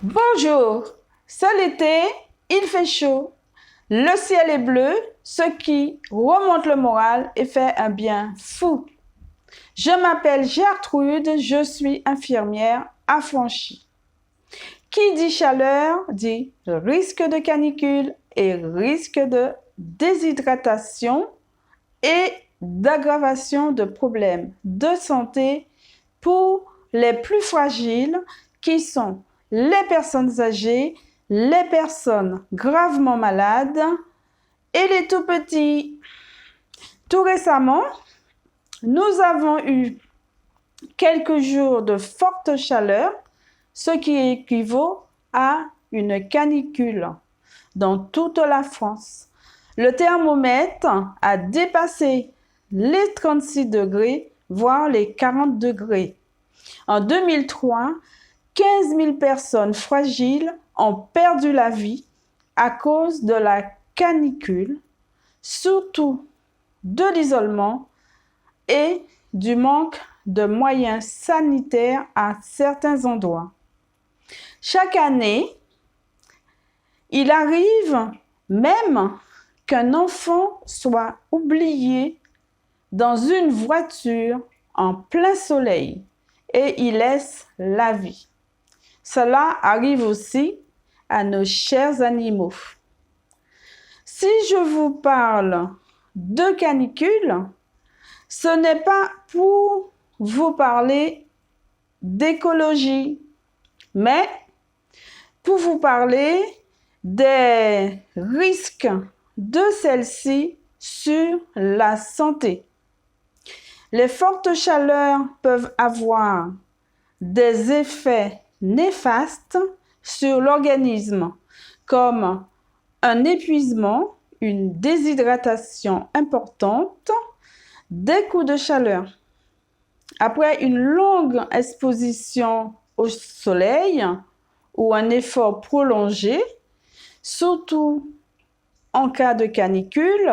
Bonjour, c'est l'été, il fait chaud, le ciel est bleu, ce qui remonte le moral et fait un bien fou. Je m'appelle Gertrude, je suis infirmière affranchie. Qui dit chaleur dit risque de canicule et risque de déshydratation et d'aggravation de problèmes de santé pour les plus fragiles qui sont les personnes âgées, les personnes gravement malades et les tout petits. Tout récemment, nous avons eu quelques jours de forte chaleur, ce qui équivaut à une canicule dans toute la France. Le thermomètre a dépassé les 36 degrés, voire les 40 degrés. En 2003, 15 000 personnes fragiles ont perdu la vie à cause de la canicule, surtout de l'isolement et du manque de moyens sanitaires à certains endroits. Chaque année, il arrive même qu'un enfant soit oublié dans une voiture en plein soleil et y laisse la vie. Cela arrive aussi à nos chers animaux. Si je vous parle de canicule, ce n'est pas pour vous parler d'écologie, mais pour vous parler des risques de celle-ci sur la santé. Les fortes chaleurs peuvent avoir des effets néfastes sur l'organisme, comme un épuisement, une déshydratation importante, des coups de chaleur. Après une longue exposition au soleil ou un effort prolongé, surtout en cas de canicule,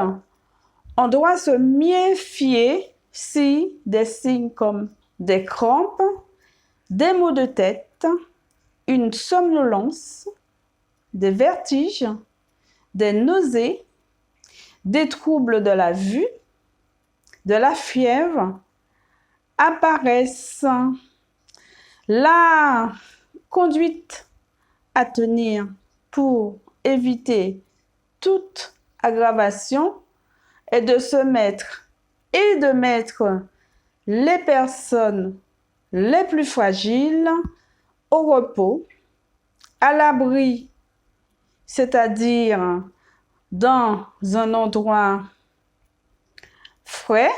on doit se méfier si des signes comme des crampes, des maux de tête, une somnolence, des vertiges, des nausées, des troubles de la vue, de la fièvre apparaissent. La conduite à tenir pour éviter toute aggravation est de se mettre et de mettre les personnes les plus fragiles au repos, à l'abri, c'est-à-dire dans un endroit frais,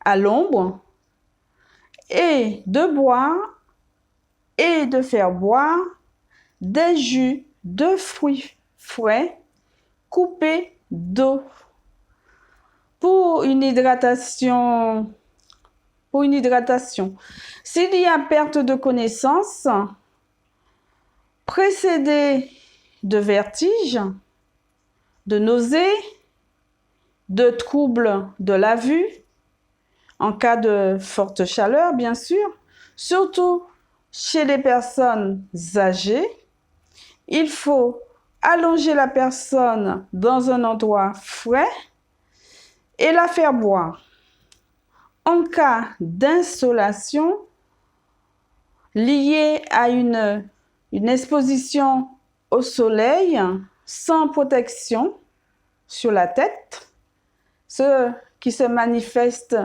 à l'ombre, et de boire et de faire boire des jus de fruits frais coupés d'eau. Pour une hydratation, s'il y a perte de connaissance, précédée de vertiges, de nausées, de troubles de la vue, en cas de forte chaleur, bien sûr, surtout chez les personnes âgées, il faut allonger la personne dans un endroit frais et la faire boire. En cas d'insolation liée à une exposition au soleil sans protection sur la tête, ce qui se manifeste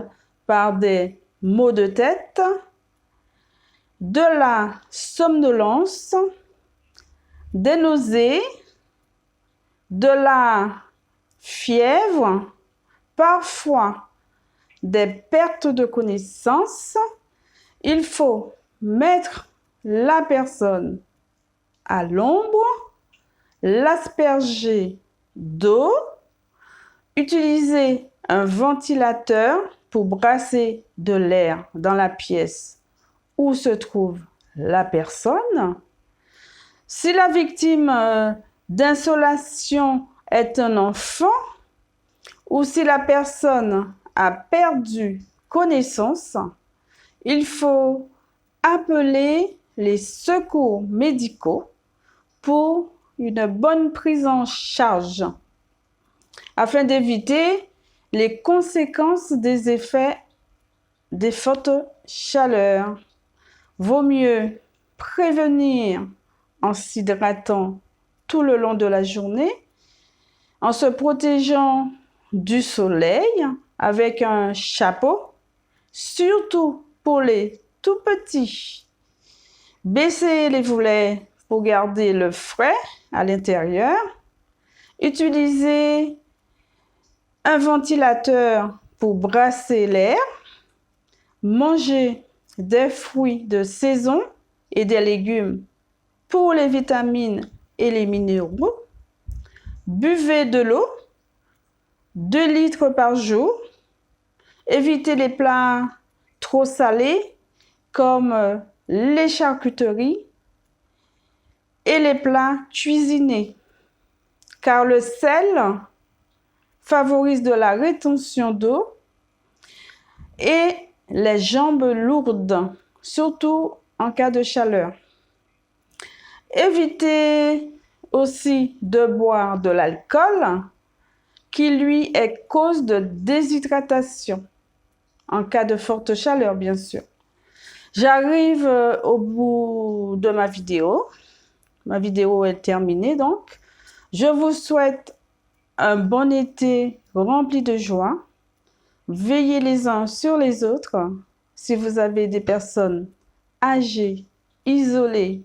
par des maux de tête, de la somnolence, des nausées, de la fièvre, parfois des pertes de connaissance, il faut mettre la personne à l'ombre, l'asperger d'eau, utiliser un ventilateur pour brasser de l'air dans la pièce où se trouve la personne. Si la victime d'insolation est un enfant ou si la personne a perdu connaissance, il faut appeler les secours médicaux pour une bonne prise en charge afin d'éviter les conséquences des effets des fortes chaleurs. Vaut mieux prévenir en s'hydratant tout le long de la journée, en se protégeant du soleil avec un chapeau, surtout pour les tout petits. Baissez les volets pour garder le frais à l'intérieur. Utilisez un ventilateur pour brasser l'air. Mangez des fruits de saison et des légumes pour les vitamines et les minéraux. Buvez de l'eau, 2 litres par jour. Évitez les plats trop salés comme les charcuteries et les plats cuisinés, car le sel favorise de la rétention d'eau et les jambes lourdes, surtout en cas de chaleur. Évitez aussi de boire de l'alcool qui lui est cause de déshydratation, en cas de forte chaleur bien sûr. J'arrive au bout de ma vidéo. Ma vidéo est terminée donc. Je vous souhaite un bon été rempli de joie. Veillez les uns sur les autres. Si vous avez des personnes âgées, isolées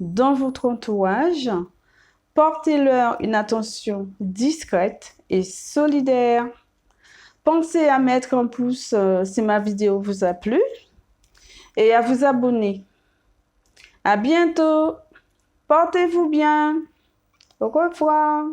dans votre entourage, portez-leur une attention discrète et solidaire. Pensez à mettre un pouce si ma vidéo vous a plu et à vous abonner. À bientôt. Portez-vous bien. Au revoir.